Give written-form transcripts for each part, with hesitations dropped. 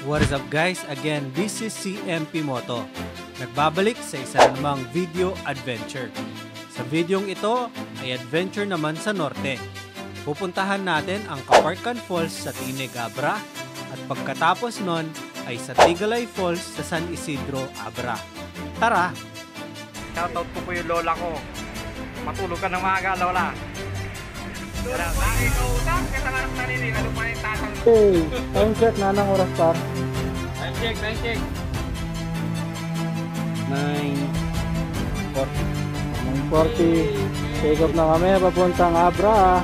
What is up guys? Again, this is CMP Moto. Nagbabalik sa isa namang video adventure. Sa videong ito ay adventure naman sa norte. Pupuntahan natin ang Caparcan Falls sa Tineg, Abra at pagkatapos nun ay sa Tigalay Falls sa San Isidro, Abra. Tara! Shoutout ko po yung lola ko. Matulog ka ng maaga, lola. Lola, lagi ka utang. Kita nga ng taninig. Ano pa yung tatang? Hey, time check na ng oras par. Time check, time check. 9:40. Take off na kami, papuntang Abra.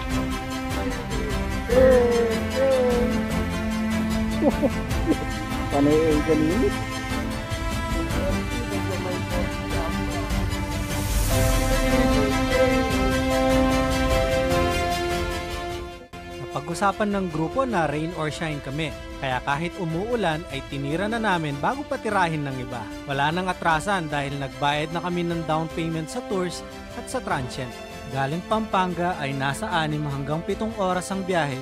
Panay ganun. Napag-usapan ng grupo na rain or shine kami. Kaya kahit umuulan ay tinira na namin bago patirahin ng iba. Wala nang atrasan dahil nagbayad na kami ng down payment sa tours at sa transient. Galing Pampanga ay nasa 6 hanggang 7 oras ang biyahe,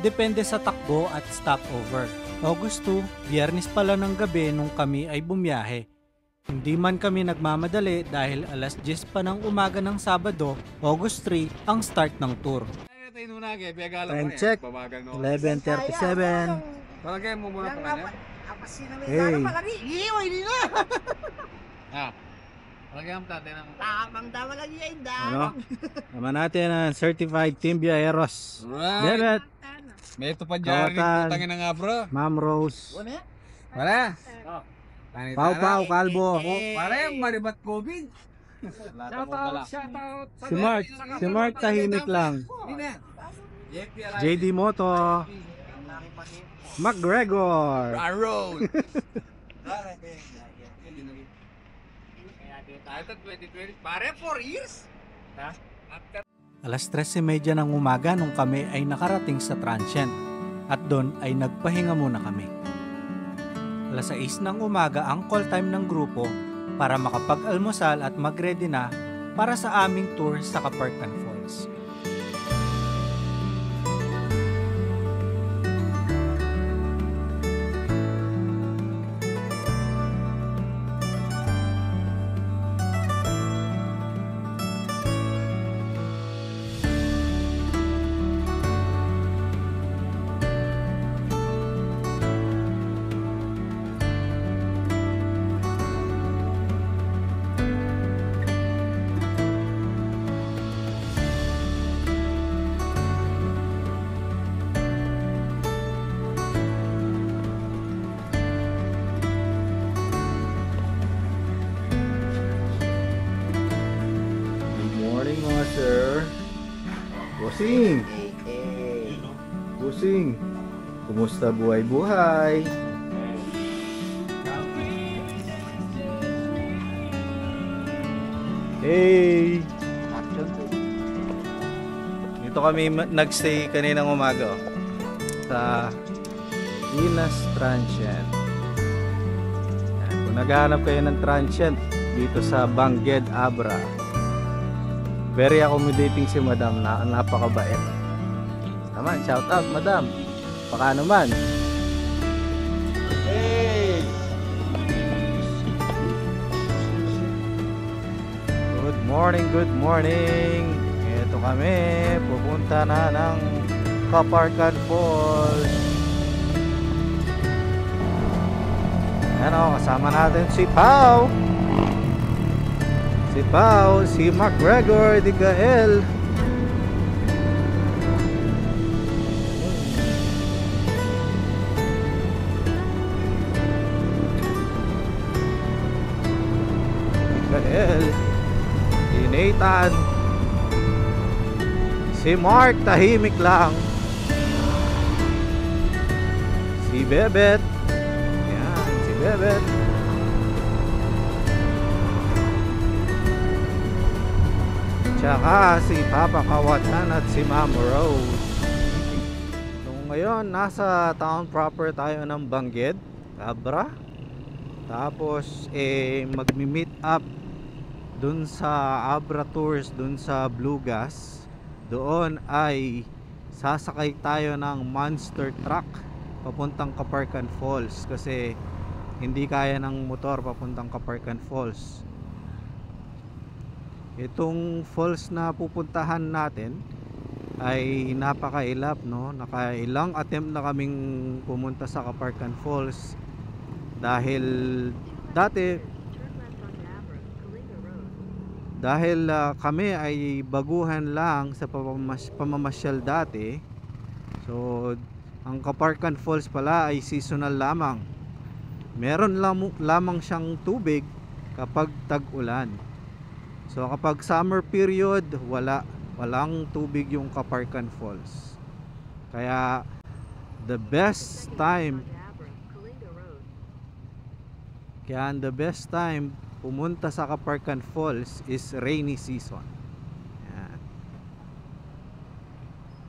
depende sa takbo at stopover. August 2, Biyernes pala ng gabi nung kami ay bumiyahe. Hindi man kami nagmamadali dahil alas 10 pa ng umaga ng Sabado, August 3, ang start ng tour. Time check, 11:37. Palagay mo muna pa kanya. Hey, Palagay mo tatay ng... ano? Naman natin ang certified team biyaheros. Right. Bebet, May ito pa dyan. Kawatan. Putangin na nga bro. Ma'am Rose, Wala. Pau Pau, Kalbo, Pare, maribat COVID. shoutout. Si Mark tahimik lang. JD Moto, McGregor. Road. Pare, 4 years? Alas 13:30 ng umaga nung kami ay nakarating sa transient at doon ay nagpahinga muna kami. Alas 6 ng umaga ang call time ng grupo para makapag-almusal at mag-ready na para sa aming tour sa Caparcan Falls. Mga sir, Busing, Busing, kumusta buhay-buhay? Hey! Dito kami nagstay kaninang umaga sa Inas Transient. Kung naghahanap kayo ng transient dito sa Bangged, Abra, very accommodating si Madam, na napakabait. Naman, shout out Madam. Baka naman. Hey! Good morning, good morning. Ito kami, pupunta na ng Caparcan Falls. Ano, kasama natin si Pau. Si Pau, si McGregor, di Gael. Gael, si Nathan, si Mark tahimik lang, si Bebet. Yan, si Bebet. Tsaka si Papa Kawatan at si Ma'am Rose. So ngayon, nasa town proper tayo ng Bangged, Abra. Tapos magmi-meet up dun sa Abra Tours, dun sa Blue Gas. Doon ay sasakay tayo ng monster truck papuntang Kaparkan Falls kasi hindi kaya ng motor papuntang Kaparkan Falls. Itong falls na pupuntahan natin ay napakailap, no? Nakailang attempt na kaming pumunta sa Kaparkan Falls dahil kami ay baguhan lang sa pamamasyal dati. So ang Kaparkan Falls pala ay seasonal lamang. Meron lamang siyang tubig kapag tag-ulan. So kapag summer period, walang tubig yung Kaparkan Falls. Kaya the best time pumunta sa Kaparkan Falls is rainy season. Yan.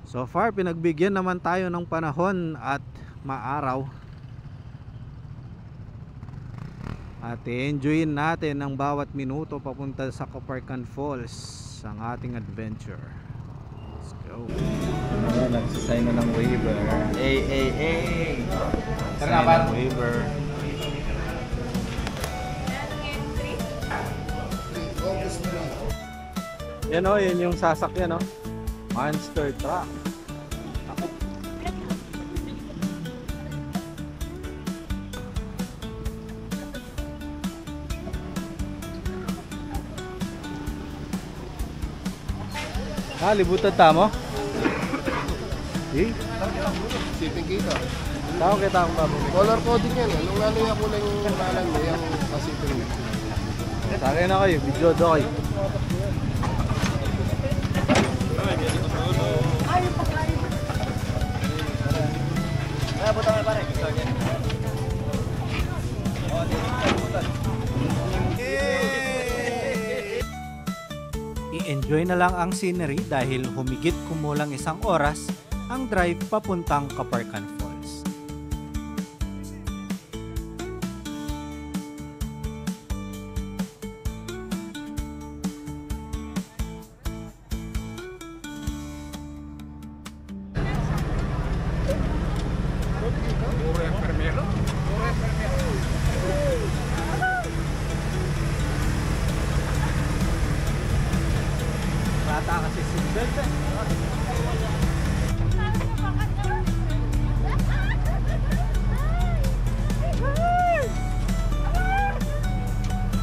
So far pinagbigyan naman tayo ng panahon at maaraw. At i-enjoyin natin ang bawat minuto papunta sa Kaparkan Falls ang ating adventure. Let's go. Ayan, nagsasign na ng waiver. Hey! Sign ng waiver. Yan o, yun yung sasakyan o. Monster truck. Libutan tamo? Siping kita. Tao kita ang bago. Color coding yan. Nung ano yung kulay yung pangalan mo, yung pasiping mo. Sa akin na kayo, video do kayo. I-enjoy na lang ang scenery dahil humigit kumulang 1 oras ang drive papuntang Kaparkan Falls. Bata kasi seatbelt eh.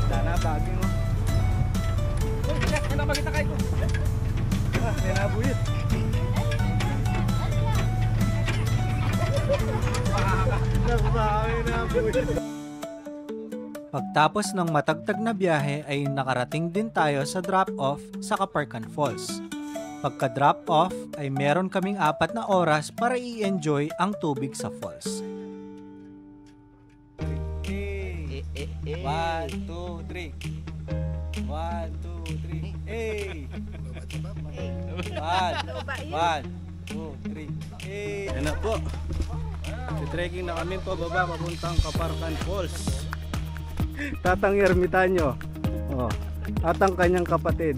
Dana, bagay mo. Kailan magkita kayo? May nabuyot. Pagtapos ng matagtag na biyahe ay nakarating din tayo sa drop-off sa Kaparkan Falls. Pagka-drop-off ay meron kaming 4 na oras para i-enjoy ang tubig sa falls. 1, 2, 3. 1, 2, 3. Hey! 1, 2, 3. Hey! Yan na po. Trekking na kami pababa papuntang Kaparkan Falls. Tatang ermitanyo. Oh, tatang kanyang kapatid.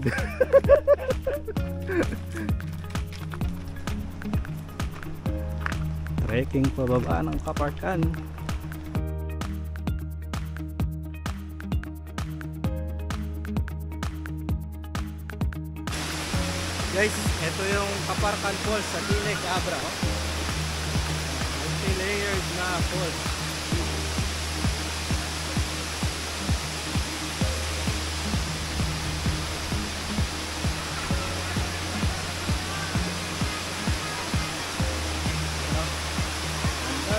Trekking pababa ng Kaparkan. Guys, ito yung Kaparkan Falls sa Tineg Abra. Oh. Multi-layered na falls.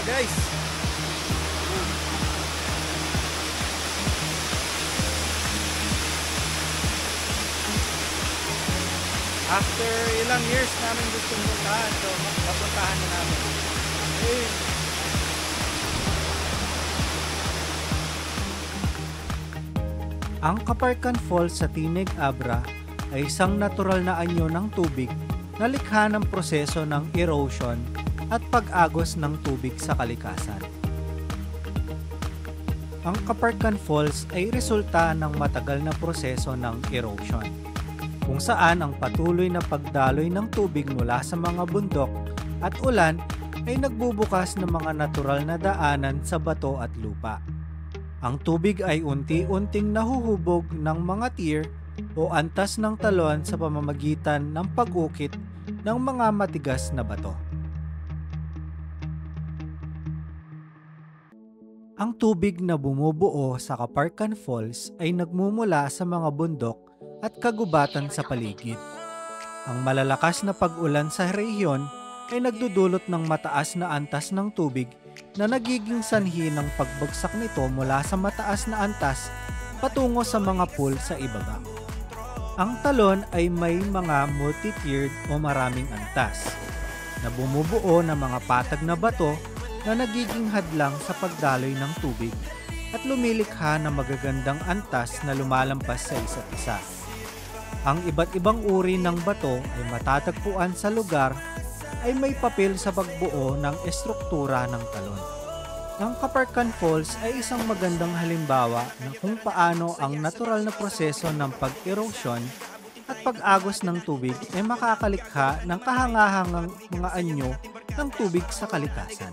Guys, after ilang years namin gustong puntahan, so mapuntahan na namin. Hey. Ang Kaparkan Falls sa Tineg Abra ay isang natural na anyo ng tubig na likha ng proseso ng erosion at pag-agos ng tubig sa kalikasan. Ang Kaparkan Falls ay resulta ng matagal na proseso ng erosion, kung saan ang patuloy na pagdaloy ng tubig mula sa mga bundok at ulan ay nagbubukas ng mga natural na daanan sa bato at lupa. Ang tubig ay unti-unting nahuhubog ng mga tier o antas ng talon sa pamamagitan ng pag-ukit ng mga matigas na bato. Ang tubig na bumubuo sa Kaparkan Falls ay nagmumula sa mga bundok at kagubatan sa paligid. Ang malalakas na pag-ulan sa rehiyon ay nagdudulot ng mataas na antas ng tubig na nagiging sanhi ng pagbagsak nito mula sa mataas na antas patungo sa mga pool sa ibaba. Ang talon ay may mga multi-tiered o maraming antas na bumubuo ng mga patag na bato na nagiging hadlang sa pagdaloy ng tubig at lumilikha ng magagandang antas na lumalampas sa isa't isa. Ang iba't ibang uri ng bato ay matatagpuan sa lugar ay may papel sa pagbuo ng estruktura ng talon. Ang Kaparkan Falls ay isang magandang halimbawa ng kung paano ang natural na proseso ng pag-erosion at pag-agos ng tubig ay makakalikha ng kahangahangang mga anyo ng tubig sa kalikasan.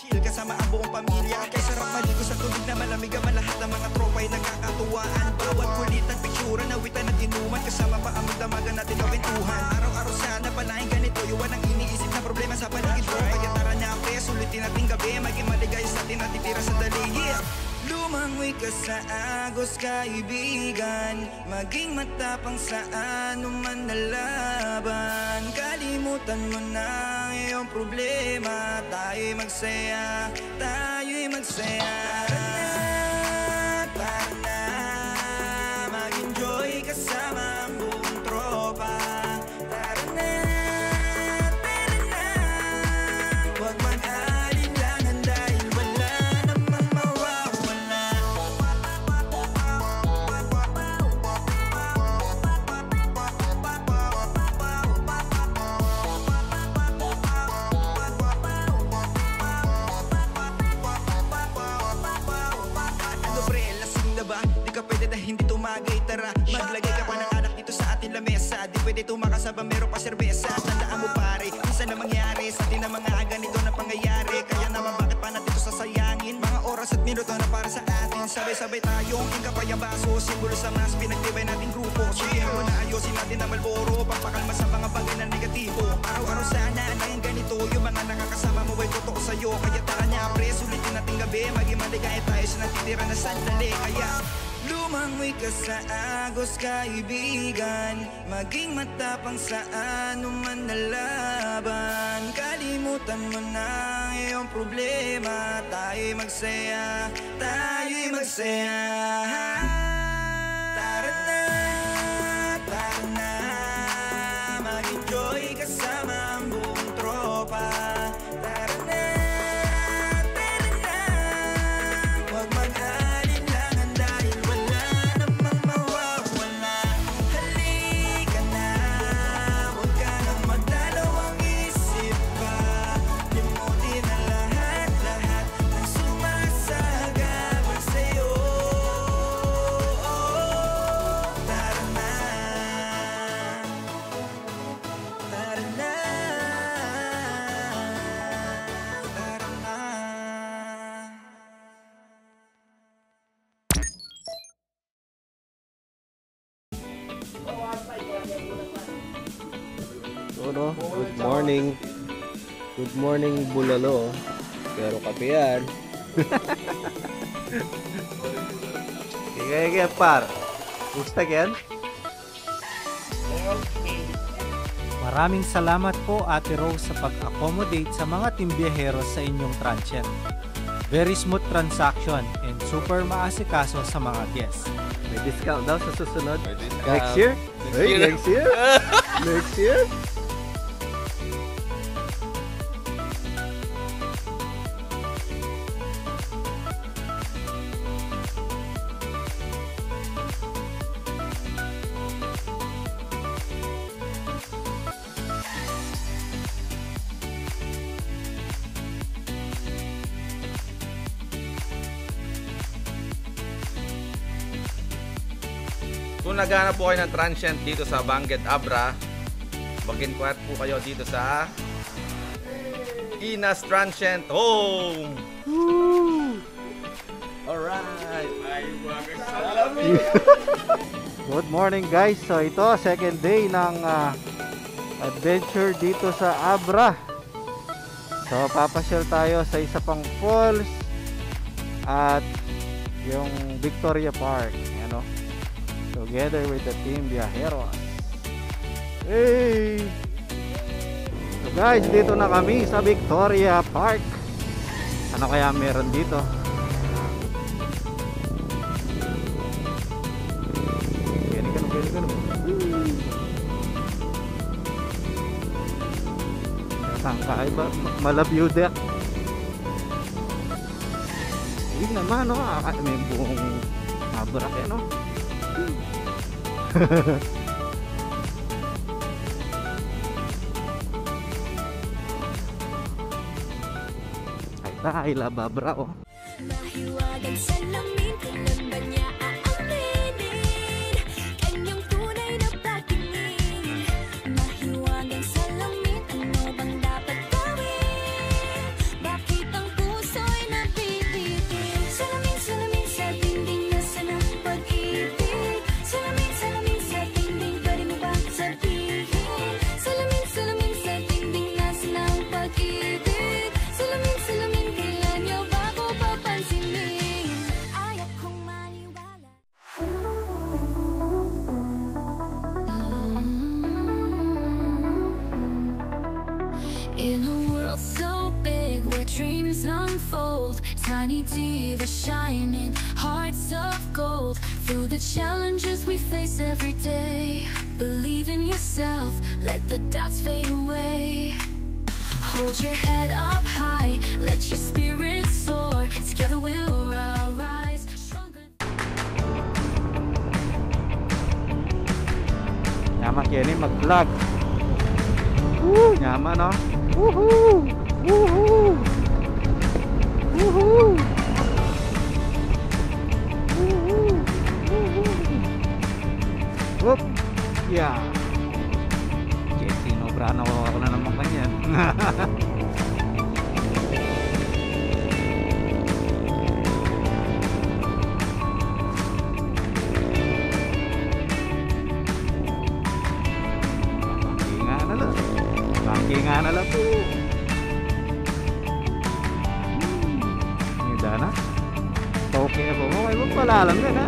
Kasama ang buong pamilya kay sarap maligo sa tubig na malamig ang lahat ng mga tropa ay nagkakatuwaan. Bawat kulit at picture, nawitan at inuman kasama pa ang magdamagan natin kawentuhan. Araw-araw sana palahing ganito, iwan ang iniisip na problema sa paligid ko. Kaya tara na pre, sulitin natin gabi, maging maligay sa atin at titira sa daligid. Lumangoy ka sa agos kaibigan, maging matapang sa anuman na laban. Kalimutan mo na ang iyong problema, tayo'y magsaya, tayo'y magsaya. Tara na, mag-enjoy kasama ang buong tropa. Tara na, huwag mag-alinlangan dahil wala namang mawawala. Ano pre, lasing na ba? Di ka pwede na hindi tumagay, tara maglagay ka pa ng anak dito sa ating lamesa. Di pwede tumakasaba, meron pa serbesa. Tandaan mo pare, minsan na mangyari sa atin na mga ganito na pangyayari. Kaya naman bakit pa natin ito sasayangin? Mga oras at minuto na para sa atin. Sabay-sabay tayong tingkapay ang baso, simbolo sa mas pinagtibay nating grupo. Sulihan mo na ayusin natin ang Malboro, pampakalma sa mga bagay na negatibo. Araw-araw sana naging ganito, yung mga nakakasama mo ay totoo sa'yo. Kaya tara niya pre, sulitin natin gabi, maging maligay tayo sa natitira na sandali. Kaya lumangoy ka sa agos kaibigan, maging matapang sa anuman na laban. Kalimutan mo na ang iyong problema, tayo'y magsaya, tayo'y magsaya. Tara na, mag-enjoy kasama ang buong tropa. Tara na, huwag mag-alinlangan dahil wala namang mawawala. Halika na, huwag ka nang magdalawang isip pa. Limutin na lahat-lahat ng sumasagabal sa'yo. Tara na, tara na, tara na. Ano? Good morning. Good morning, Bulalo. Pero kape yan. Kaya par. Gusto yan? Maraming salamat po Ate Rose sa pag-accommodate sa mga timbiyaheros sa inyong transient. Very smooth transaction and super maasikaso sa mga guests. May discount daw sa susunod. discount. Next year? Hey, next year? Next year? Kung naghahanap po kayo ng transient dito sa Benguet Abra, mag-inquire po kayo dito sa Inas Transient Home. Alright. Good morning guys. So ito, second day ng adventure dito sa Abra. So papasyal tayo sa isa pang falls at yung Victoria Park, ano, together with the team Viajeros. Hey! So guys, dito na kami sa Victoria Park. Ano kaya meron dito? Sangkay ba? Malabyo deck. Hindi naman, no? May buong Abra eh, no? Ay, dahil Abra, oh. Mahiwagang salamin, kailan ba niya aaminin? Kanyang tunay na patingin. Mahiwagang salamin, ano bang dapat gawin? Bakit ang puso'y nabibitin? Salamin, salamin sa dingding, nasa ng pag-ibig. Salamin, salamin sa dingding, pwede mo ba sabihin? Salamin, salamin sa dingding, nasa ng pag-ibig. Salamin, salamin, kailan niyo ba ko papansinin? Ayaw kong maniwala. In a world so big where dreams unfold, tiny divas shining, hearts of gold. Through the challenges we face every day, believe in yourself, let the doubts fade away. Hold your head up high, let your spirit soar. Together we'll rise stronger. Yaman Kenny mag-vlog. Woo! Yaman, no? Woohoo! Woohoo! Woohoo! Woohoo! Woohoo! Whoop! Yeah! Sinobra na ako na naman kanyan. Bangkingan na lang po. Ini dana. Okay ako. Okay, magpalalam ka na.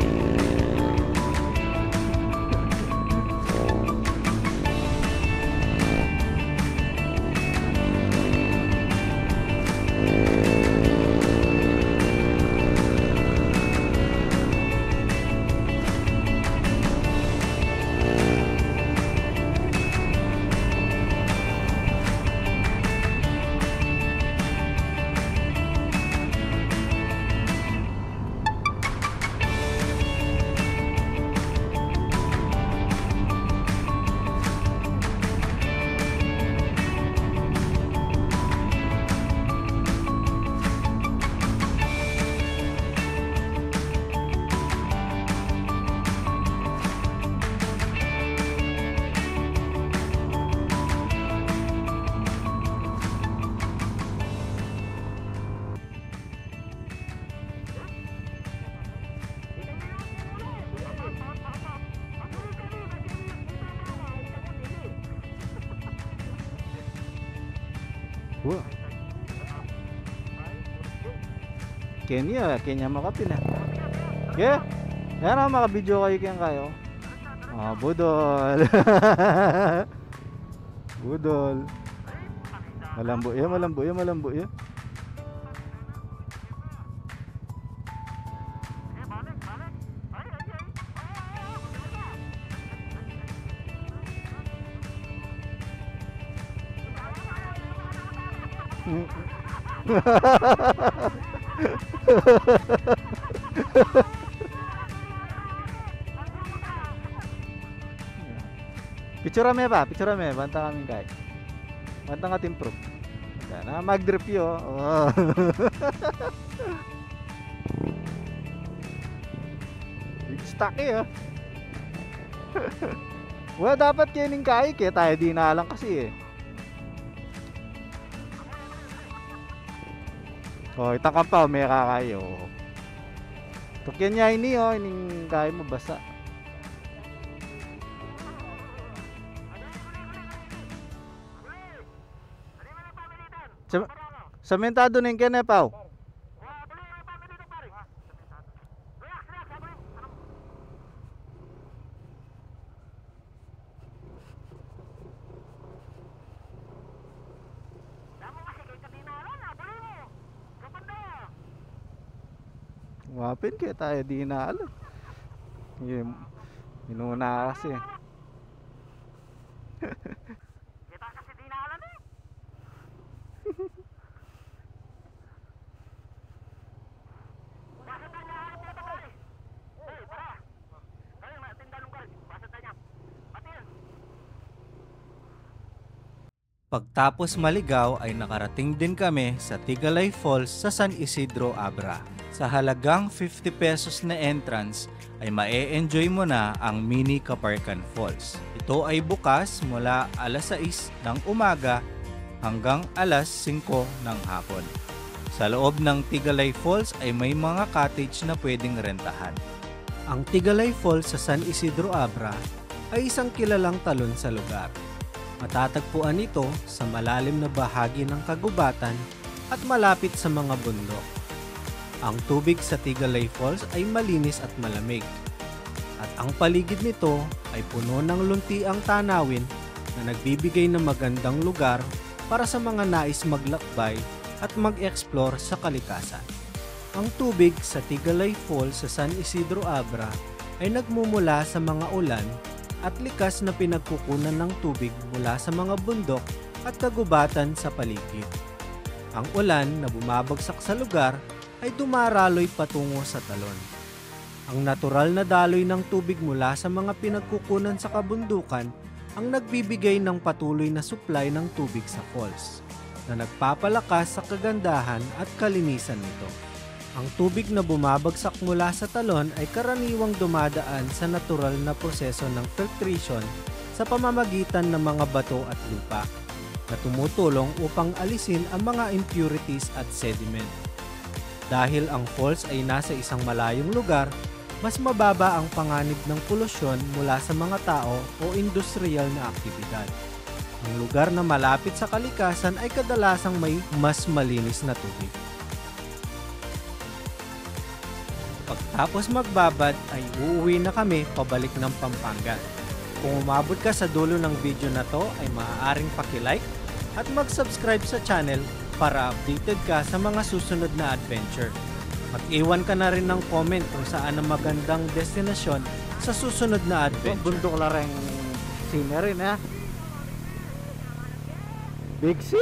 Wah. Kenya makapin na. Yeah. Yan ang makabidyo kayo kaya kayo. Ah, budol. Budol. Malambo ya, malambo ya, malambo ya. Picture me ba? Picture me, banta kami kay. Banta nga team pro. Yan, mag-drip yo. Oh. Stuck eh. Well, dapat kining kay kaya tayo di na lang kasi eh. Oh, ita ka pa, may kakayo. Tukyan niya ini oh, ining kaya mo basa. Samentado ning kene pao. Wapin kaya tayo di na alam. Inuna kasi. Kita kasi di na alam eh. Bakit niya harap niya ito pare? Eh, para. Kaya matinda nung kar. Bakit niya? Pati yan. Pagtapos maligaw ay nakarating din kami sa Tigalay Falls sa San Isidro Abra. Sa halagang 50 pesos na entrance ay mae-enjoy mo na ang Mini Kaparkan Falls. Ito ay bukas mula alas 6 ng umaga hanggang alas 5 ng hapon. Sa loob ng Tigalay Falls ay may mga cottage na pwedeng rentahan. Ang Tigalay Falls sa San Isidro Abra ay isang kilalang talon sa lugar. Matatagpuan ito sa malalim na bahagi ng kagubatan at malapit sa mga bundok. Ang tubig sa Tigalay Falls ay malinis at malamig. At ang paligid nito ay puno ng luntiang tanawin na nagbibigay ng magandang lugar para sa mga nais maglakbay at mag-explore sa kalikasan. Ang tubig sa Tigalay Falls sa San Isidro Abra ay nagmumula sa mga ulan at likas na pinagkukunan ng tubig mula sa mga bundok at kagubatan sa paligid. Ang ulan na bumabagsak sa lugar ay dumaraloy patungo sa talon. Ang natural na daloy ng tubig mula sa mga pinagkukunan sa kabundukan ang nagbibigay ng patuloy na supply ng tubig sa falls, na nagpapalakas sa kagandahan at kalinisan nito. Ang tubig na bumabagsak mula sa talon ay karaniwang dumadaan sa natural na proseso ng filtration sa pamamagitan ng mga bato at lupa, na tumutulong upang alisin ang mga impurities at sediment. Dahil ang falls ay nasa isang malayong lugar, mas mababa ang panganib ng polusyon mula sa mga tao o industrial na aktibidad. Ang lugar na malapit sa kalikasan ay kadalasang may mas malinis na tubig. Pagtapos magbabad ay uuwi na kami pabalik ng Pampanga. Kung umabot ka sa dulo ng video na to ay maaaring paki-like at mag-subscribe sa channel para updated ka sa mga susunod na adventure. Mag-iwan ka na rin ng comment kung saan ang magandang destinasyon sa susunod na adventure. Bundok la ring scenery na. Big C!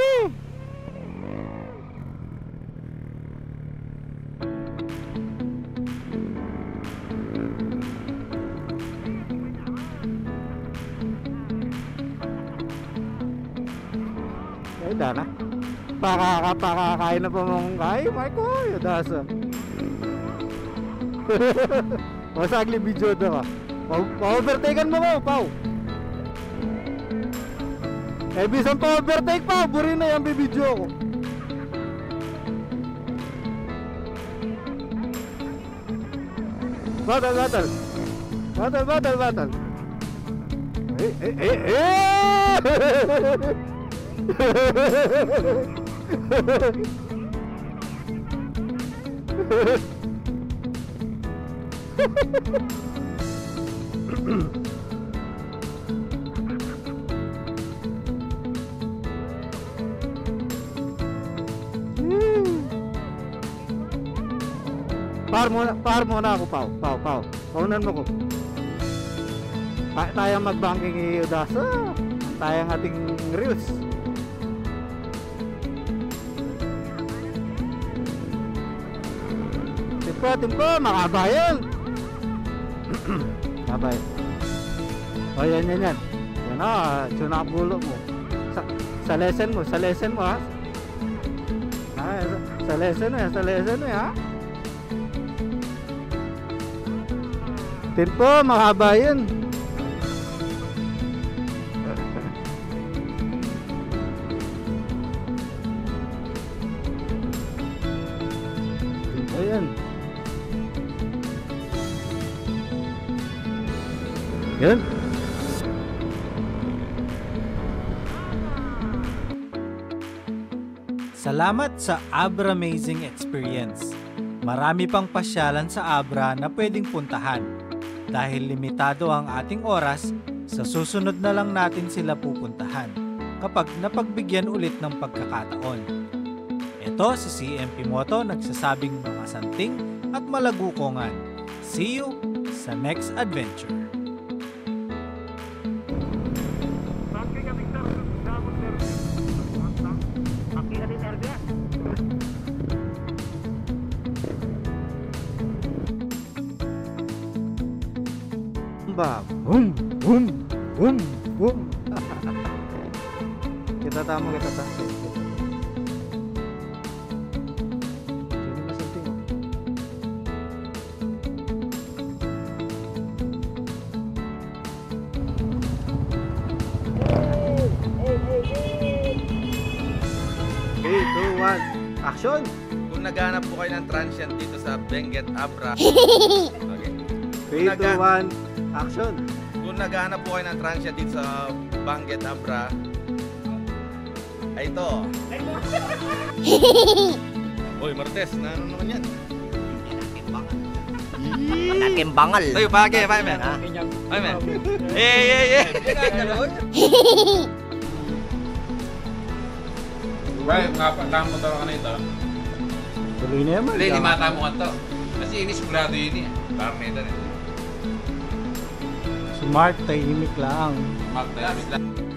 Ay, dana. Pakakain na pa mong kain, Marco. Yodasa. Masagli video na ka. Pa-overtaken mo ko, Pao. Eh, bisan pa-overtake, Pao. Buri na yung video ko. Batal. Par muna ako, Pao. Paunan mo ko. Tayang mag-banking iudasa. Tayang ating reels. Timpo, makabayan. Kabay. O, yan. Yan na, sunabulo mo. Sa lesson mo, ha? Sa lesson mo, ha? Timpo, makabayan. yan. Yan. Salamat sa Abra Amazing Experience. Marami pang pasyalan sa Abra na pwedeng puntahan. Dahil limitado ang ating oras, sa susunod na lang natin sila pupuntahan kapag napagbigyan ulit ng pagkakataon. Ito si CMP Moto nagsasabing mga santing at malagukongan. See you sa next adventure. Ba, boom, boom, boom, boom. Kita tamo, kita tamo. Sino ba something? Hey, 2, 1, action! Kung naghahanap po kayo ng transient dito sa Benguet Abra. Okay. 3, 2, 1, action! Kung naghahanap po kayo ng transient dito sa Benguet Abra, ay ito. Uy, Martes, na ano naman yan? Nakimbangal. Tayo, pake, pake, men. Pake, men. Eh. Right, tama mo talaga na ito. Tuloy na yaman. Hindi, mata mo ka to. Kasi inisigurado yun eh. Parang ito na. Si Mark tahimik lang. Magdayamit lang.